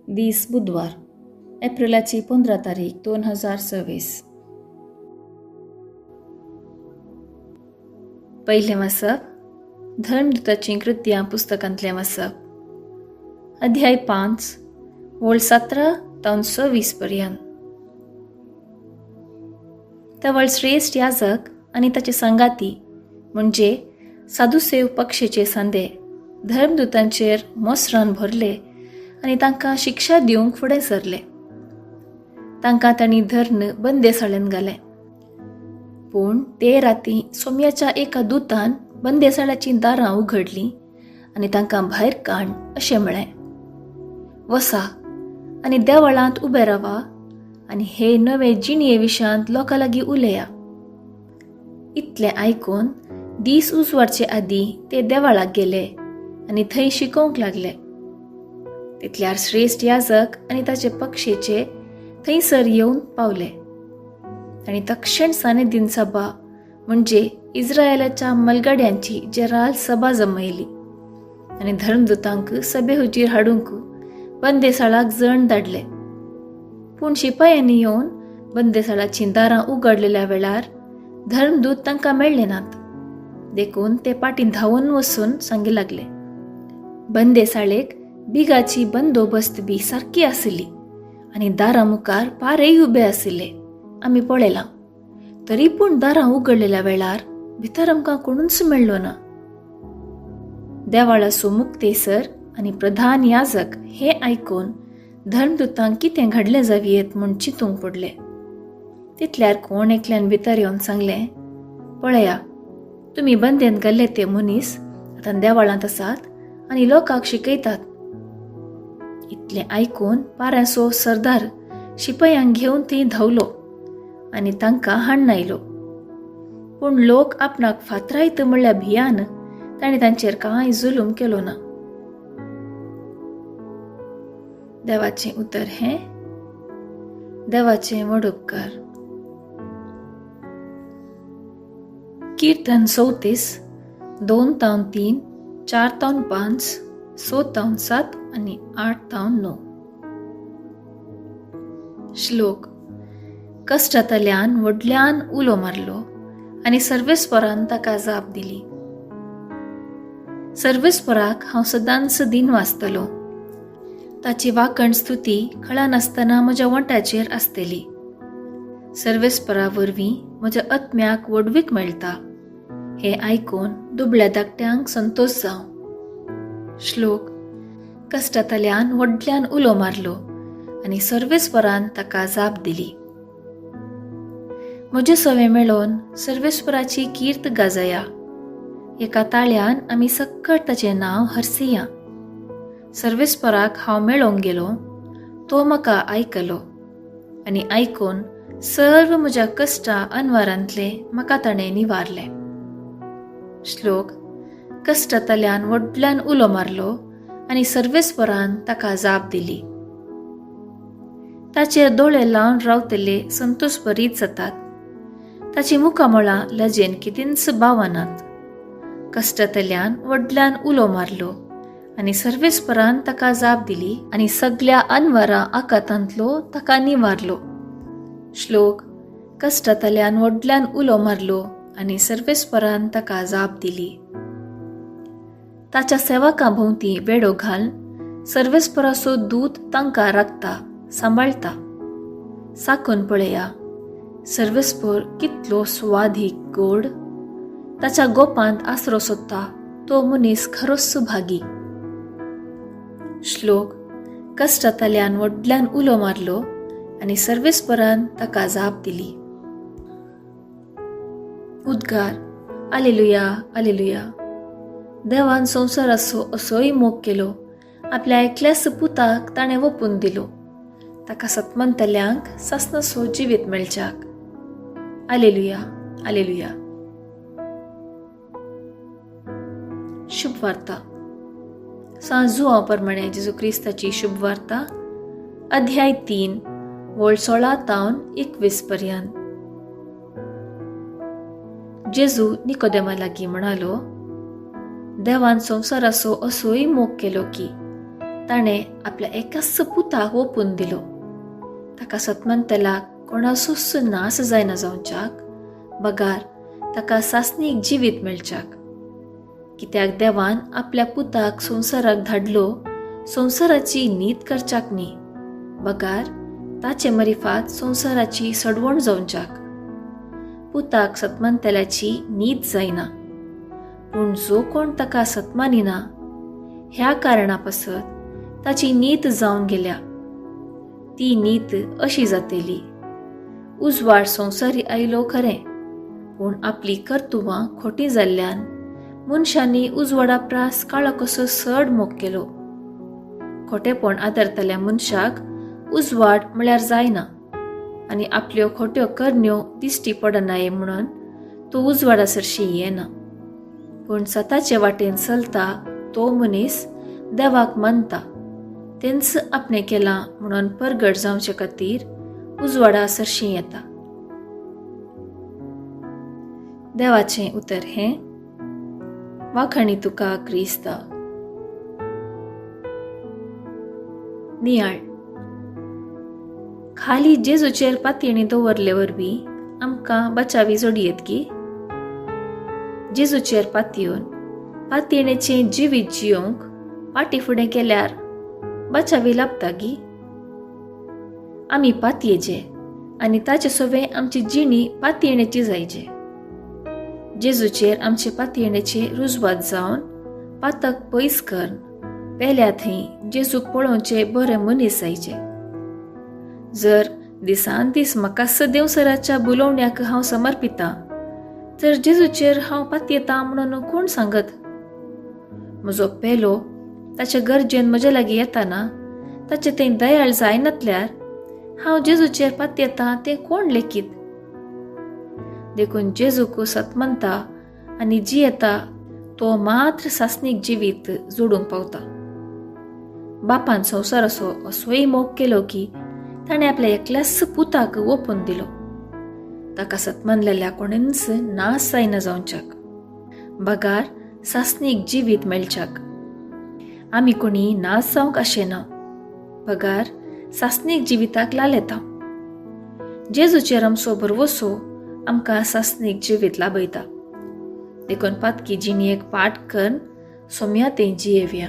दीस बुधवार, एप्रिलाची 15 तारीख 2026. पहिले वाचप धर्मदूताची कृत्यां पुस्तकांतलें वाचप. अध्याय 5 वळ 17 तावन 26 पर्यंत. तवळ श्रेष्ठ याजक आनी ताचे संगाती म्हणजे सादुसेव पक्षेचे सांदे धर्मदूतांचेर मोसरान भरले आनी तांकां शिक्षा दिवंक फुडें सरले. तांकां तांणी धर्न बंदेसाळ्यांत घाले. पूण ते राती सोम्याच्या एका दुतान बंदेसाळ्याचीं दारां उघडलीं आनी तांकां भायर काड अशें म्हळें, वसा आनी देवळांत उबे रावा आनी हे नवे जिणये विशांत लोकां लागीं उलया. इतलें आयकून दीस उजवाडचे आदीं ते देवळाक गेले आनी थंय शिकोवंक लागले. तितल्यार श्रेष्ठ याजक आनी ताचे पक्षेचे थंयसर येवन पावले. तांणी तक्षण सानेदीन सभा म्हणजे इस्रायेलाच्या मलगड्यांची जेराल सभा जमयली आनी धर्मदूतांक सभे हुजीर हाडूंक बंदेसाळाक जण धाडले. पूण शिपायांनी येवन बंदेसाळाचीं दारां उगडलेल्या वेळार धर्मदूत तांकां मेळ्ळे नात. देखून ते पाटीं धांवून वचून सांगी लागले. बंदेसाळेक बिगाची बंदोबस्त बी सारकी आसली आनी दारां मुखार पारेय उबे आशिल्ले आमी पळयलां. तरी पूण दारां उगडलेल्या वेळार भितर आमकां कोणूच मेळ्ळो ना. देवाळाचो मुक्तेसर आनी प्रधान याजक हे आयकून धर्मदूतांक कितें घडलें जावयेत म्हूण चिंतूंक पडले. तितल्यार कोण एकल्यान भितर येवन सांगलें, पळया, तुमी बंदेंत घाल्ले ते मनीस आतां देवाळांत आसात आनी लोकांक शिकयतात. इतलें आयकून पाऱ्यांचो सरदार शिपयांक घेवन थंय धांवलो आनी तांकां हाडून आयलो. पूण लोक आपणाक फातरायत म्हणल्या भियान तांणी तांचेर कांय जुलूम केलो ना. देवाचें उतर हें. देवाचें व्हड उपकार. कीर्तन 34 2-3, 4-5, 6-7 आनी 8-9. श्लोक. कश्टांतल्यान व्हडल्यान उलो मारलो आनी सर्वेस्परान ताका जाप दिली. सर्वेस्पराक हांव सदांच दिन वाचतलो. ताची वाकण स्तुती खळानासतना म्हज्या वंट्याचेर आसतली. सर्वेस्परा वरवीं म्हज्या आत्म्याक वडवीक मेळटा. हे आयकून दुबळ्या धाकट्यांक संतोश जावं. श्लोक. कश्टांतल्यान व्हडल्यान उलो मारलो आनी सर्वेस्परान ताका जाप दिली. म्हजे सवे मेळोन सर्वेस्पराची कीर्त गाजया. एका ताळ्यान आमी सक्कट ताचें नांव हरसिया. सर्वेस्पराक हांव मेळोंक गेलो, तो म्हाका आयकलो आनी आयकून सर्व म्हज्या कश्टां अनवारांतले म्हाका ताणें निवारले. श्लोक. कश्टांतल्यान व्हडल्यान उलो मारलो आनी सर्वेस्परान ताका जाप दिली. ताचेर दोळे लावन रावतले संतोश भरीत जातात. ताची मुखामळां लजेन कितेंच बावनात. कश्टांतल्यान व्हडल्यान उलो मारलो आनी सर्वेस्परान ताका जाप दिली आनी सगळ्या अनवरां आकातांतलो ताका निवारलो. श्लोक. कश्टांतल्यान व्हडल्यान उलो मारलो आनी सर्वेस्परान ताका जाप दिली. ताच्या सेवकां भोंवती वेडो घाल. सर्वेस्पराचो दूत तांकां राखता, सांबाळटा. साकून पळया, सर्वेस्पर कितलो स्वादीक गोड. ताच्या गोपांत आसरो सोदता तो मनीस खरोच भागी. श्लोक. कश्टांतल्यान व्हडल्यान उलो मारलो आनी सर्वेस्परान ताका जाप दिली. उद्गार. आलेलुया, आलेलुया. देवान संवसाराचो असोय मोग केलो. आपल्या एकल्याच पुताक ताणें वपून दिलो, ताका सतमंतल्यांक सासनाचो जिवीत मेळच्याक. आलेलुया, आलेलुया. शुभ वार्ता. सांजुआ प्रमाणे जेजू क्रिस्ताची शुभ वार्ता. अध्याय 3 वळ 16-21 पर्यंत. जेजू निकोदेमा लागीं म्हणालो, देवान संवसाराचो असोय मोग केलो की ताणें आपल्या एकाच पुताक ओपून दिलो. ताका सतमंतला कोणाचोच नास जायना जावच्याक, बगार ताका सासणीक जिवीत मेळच्याक. कित्याक देवान आपल्या पुताक संवसाराक धाडलो संवसाराची नीत करच्याक न्ही, बगार ताचे मरिफात संवसाराची सडवण जावच्याक. पुताक सतमंतल्याची नीत जायना, पूण जो कोण ताका सतमानिना ह्या कारणा पासत ताची नीत जावन गेल्या. ती नीत अशी जातेली, उजवाड संवसारी आयलो खरें, पूण आपली कर्तुवां खोटी जाल्ल्यान मनशांनी उजवाडा प्रास काळो कसो सड मोग केलो. खोटेपण आदरतल्या मनशाक उजवाड म्हळ्यार जायना, आनी आपल्यो खोट्यो करण्यो दिश्टी पडनाये म्हणून तो उजवाडा सरशी येना. पूण सताचे वाटेन चलता तो मनीस देवाक मानता, तेंच आपणे केला म्हणून परगट जावचे खातीर उजवाडा सरशी येता. देवाचें उतर हें: वाखणी तुका क्रिस्ता. नियाळ. खाली जेजूचेर पातयेणी दवरले वरवीं आमकां बचावी जोडयेत की. जेजूचेर पातयेवन पातयेणेचें जिवीत जियोंक पाटी फुडें केल्यार बचावी लाभता गी. आमी पातयेचे आनी ताचे सोबे आमची जिणी पातयेणेची जायचे. जेजूचेर आमचे पातयेणेचे रुजवात जावन पातक पयस करन पेल्या थंय जेजूक पळोवचे बरे मनीस जायचे. जर दिसान दीस म्हाका सदेवसराच्या बुलोवण्याक हांव समर्पितां, तर जेजूचेर हांव पातयेतां म्हणून कोण सांगत? म्हजो पेलो ताच्या गरजेन म्हजे लागीं येताना ताचे थंय दयाळ जायनातल्यार हांव जेजूचेर पातयेतां तें कोण लेखीत? देखून जेजूक सतमंता आनी जियेता तो मात्र सासणीक जिवीत जोडूंक पावता. बापान संवसाराचो असोय मोग केलो की ताणें आपल्या एकल्याच पुताक ओपून दिलो, ताका सतमनलेल्या कोणेंच नास जायना जावच्याक, बगार सासणीक जिवीत मेळच्याक. आमी कोणी नास जावंक आशेना, बगार सासणीक जिविताक लालेता. जेजूचेर आमचो भरवोसो आमकां सासणीक जिवीत लाभयता. देखून पातकी जिणेक पाट करून सोम्या तें जियेवया.